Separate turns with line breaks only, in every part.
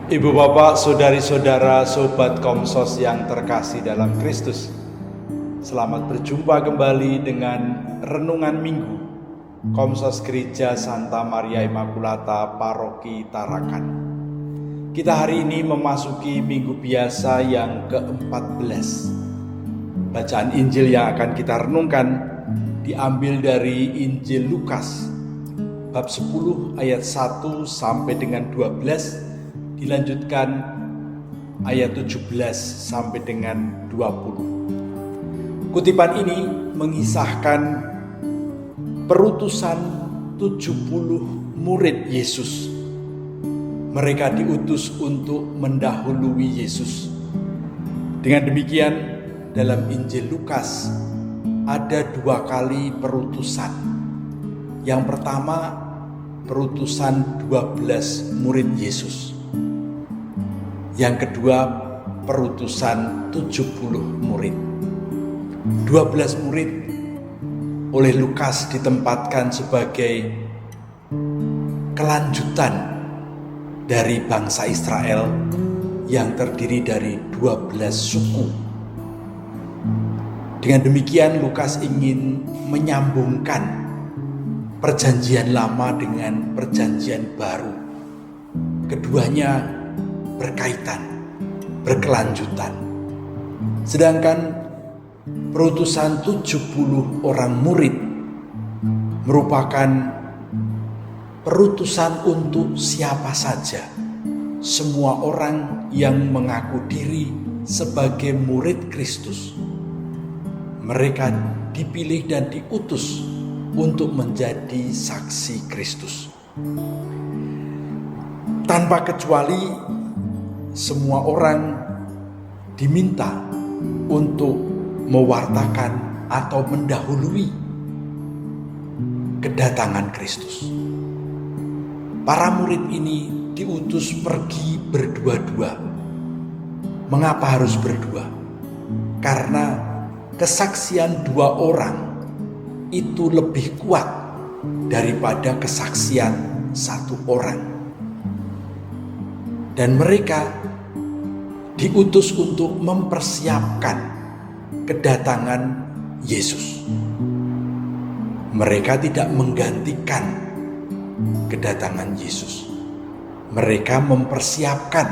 Ibu bapak, saudari-saudara, sobat Komsos yang terkasih dalam Kristus, selamat berjumpa kembali dengan Renungan Minggu Komsos Gereja Santa Maria Immaculata Paroki Tarakan. Kita hari ini memasuki minggu biasa yang ke-14. Bacaan Injil yang akan kita renungkan diambil dari Injil Lukas bab 10 ayat 1 sampai dengan 12, dilanjutkan ayat 17 sampai dengan 20. Kutipan ini mengisahkan perutusan 70 murid Yesus. Mereka diutus untuk mendahului Yesus. Dengan demikian, dalam Injil Lukas ada 2 kali perutusan. Yang pertama, perutusan 12 murid Yesus. Yang kedua, perutusan 70 murid. 12 murid oleh Lukas ditempatkan sebagai kelanjutan dari bangsa Israel yang terdiri dari 12 suku. Dengan demikian, Lukas ingin menyambungkan perjanjian lama dengan perjanjian baru. Keduanya berkaitan, berkelanjutan. Sedangkan perutusan 70 orang murid merupakan perutusan untuk siapa saja. Semua orang yang mengaku diri sebagai murid Kristus. Mereka dipilih dan diutus untuk menjadi saksi Kristus. Tanpa kecuali, semua orang diminta untuk mewartakan atau mendahului kedatangan Kristus. Para murid ini diutus pergi berdua-dua. Mengapa harus berdua? Karena kesaksian 2 orang itu lebih kuat daripada kesaksian 1 orang. Dan mereka diutus untuk mempersiapkan kedatangan Yesus. Mereka tidak menggantikan kedatangan Yesus. Mereka mempersiapkan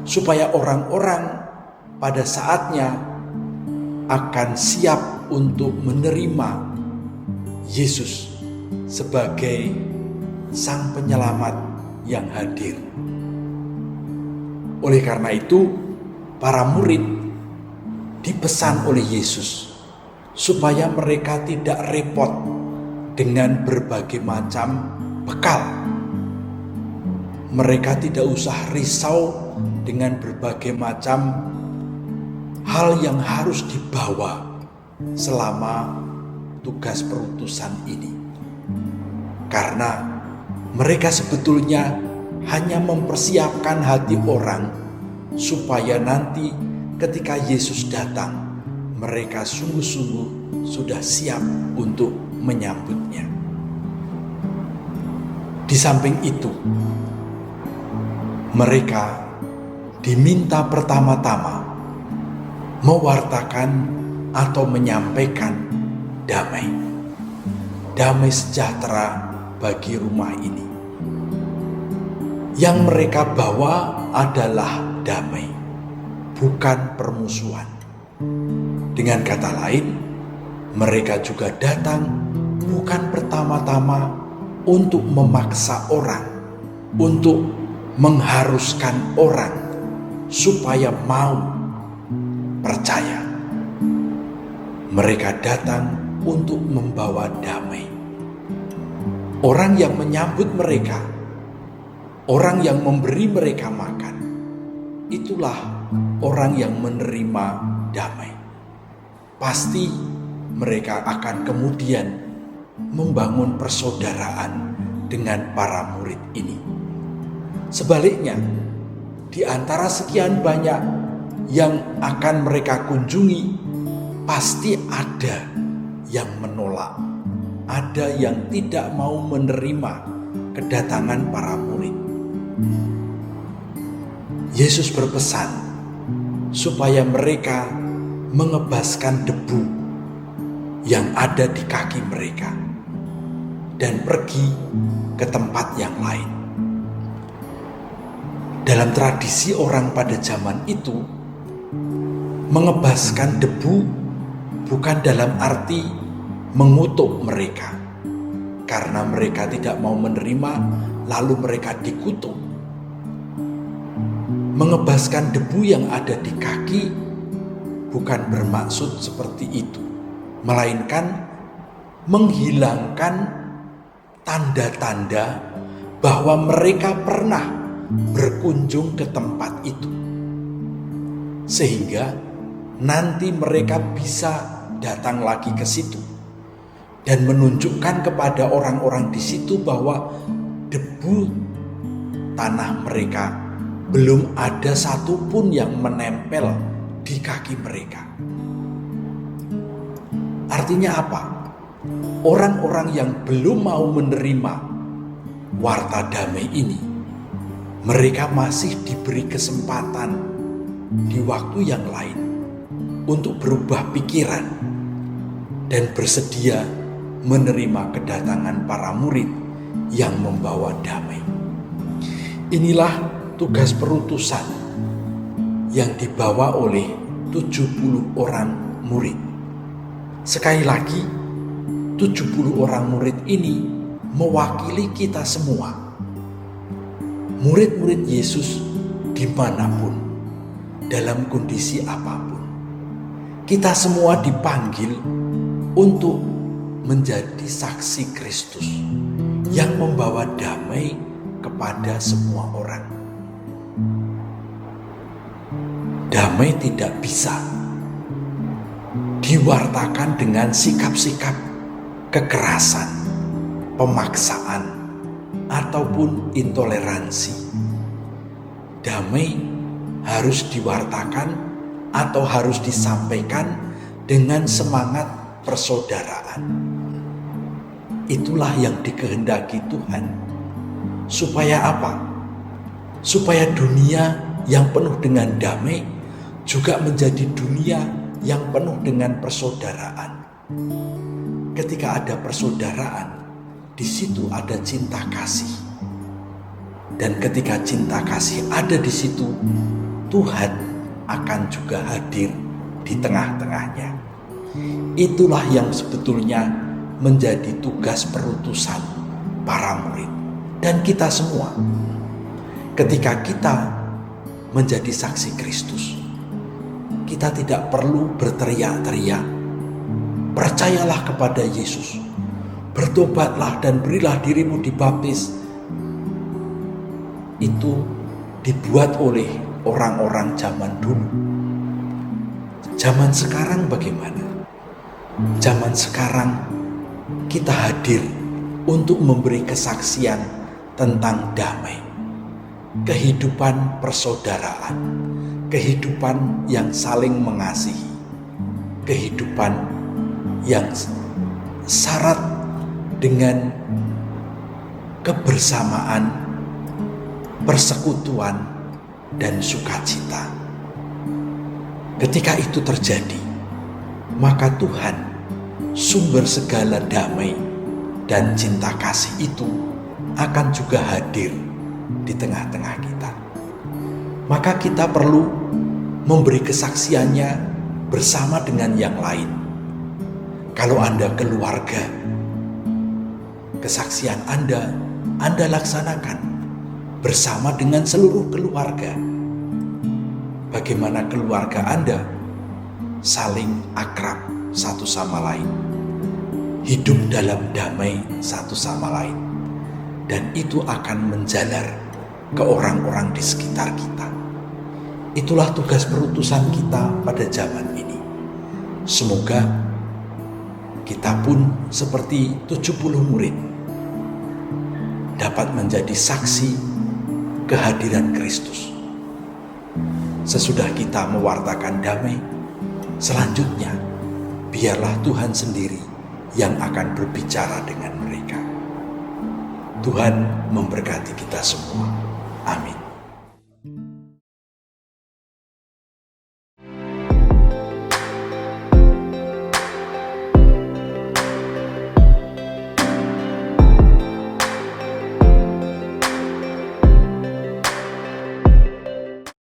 supaya orang-orang pada saatnya akan siap untuk menerima Yesus sebagai Sang Penyelamat yang hadir. Oleh karena itu, para murid dipesan oleh Yesus supaya mereka tidak repot dengan berbagai macam bekal. Mereka tidak usah risau dengan berbagai macam hal yang harus dibawa selama tugas perutusan ini. Karena mereka sebetulnya hanya mempersiapkan hati orang supaya nanti ketika Yesus datang, mereka sungguh-sungguh sudah siap untuk menyambutnya. Di samping itu, mereka diminta pertama-tama mewartakan atau menyampaikan damai. Damai sejahtera bagi rumah ini. Yang mereka bawa adalah damai, bukan permusuhan. Dengan kata lain, mereka juga datang bukan pertama-tama untuk memaksa orang, untuk mengharuskan orang supaya mau percaya. Mereka datang untuk membawa damai. Orang yang menyambut mereka, orang yang memberi mereka makan, itulah orang yang menerima damai. Pasti mereka akan kemudian membangun persaudaraan dengan para murid ini. Sebaliknya, di antara sekian banyak yang akan mereka kunjungi, pasti ada yang menolak, ada yang tidak mau menerima kedatangan para murid. Yesus berpesan supaya mereka mengebaskan debu yang ada di kaki mereka dan pergi ke tempat yang lain. Dalam tradisi orang pada zaman itu, mengebaskan debu bukan dalam arti mengutuk mereka karena mereka tidak mau menerima lalu mereka dikutuk. Mengebaskan debu yang ada di kaki bukan bermaksud seperti itu, melainkan menghilangkan tanda-tanda bahwa mereka pernah berkunjung ke tempat itu, sehingga nanti mereka bisa datang lagi ke situ dan menunjukkan kepada orang-orang di situ bahwa debu tanah mereka belum ada satupun yang menempel di kaki mereka. Artinya apa? Orang-orang yang belum mau menerima warta damai ini, mereka masih diberi kesempatan di waktu yang lain untuk berubah pikiran dan bersedia menerima kedatangan para murid yang membawa damai. Inilah tugas perutusan yang dibawa oleh 70 orang murid. Sekali lagi, 70 orang murid ini mewakili kita semua. Murid-murid Yesus dimanapun, dalam kondisi apapun. Kita semua dipanggil untuk menjadi saksi Kristus yang membawa damai kepada semua orang. Damai tidak bisa diwartakan dengan sikap-sikap kekerasan, pemaksaan, ataupun intoleransi. Damai harus diwartakan atau harus disampaikan dengan semangat persaudaraan. Itulah yang dikehendaki Tuhan. Supaya apa? Supaya dunia yang penuh dengan damai juga menjadi dunia yang penuh dengan persaudaraan. Ketika ada persaudaraan, di situ ada cinta kasih. Dan ketika cinta kasih ada di situ, Tuhan akan juga hadir di tengah-tengahnya. Itulah yang sebetulnya menjadi tugas perutusan para murid dan kita semua. Ketika kita menjadi saksi Kristus, kita tidak perlu berteriak-teriak. Percayalah kepada Yesus, bertobatlah dan berilah dirimu dibaptis. Itu dibuat oleh orang-orang zaman dulu. Zaman sekarang bagaimana? Zaman sekarang kita hadir untuk memberi kesaksian tentang damai, kehidupan persaudaraan, kehidupan yang saling mengasihi, kehidupan yang syarat dengan kebersamaan, persekutuan, dan sukacita. Ketika itu terjadi, maka Tuhan, sumber segala damai dan cinta kasih itu akan juga hadir di tengah-tengah kita. Maka kita perlu memberi kesaksiannya bersama dengan yang lain. Kalau Anda keluarga, kesaksian Anda laksanakan bersama dengan seluruh keluarga. Bagaimana keluarga Anda saling akrab satu sama lain, hidup dalam damai satu sama lain, dan itu akan menjalar ke orang-orang di sekitar kita. Itulah tugas perutusan kita pada zaman ini. Semoga kita pun seperti 70 murid dapat menjadi saksi kehadiran Kristus. Sesudah kita mewartakan damai, selanjutnya biarlah Tuhan sendiri yang akan berbicara dengan mereka. Tuhan memberkati kita semua. Amin.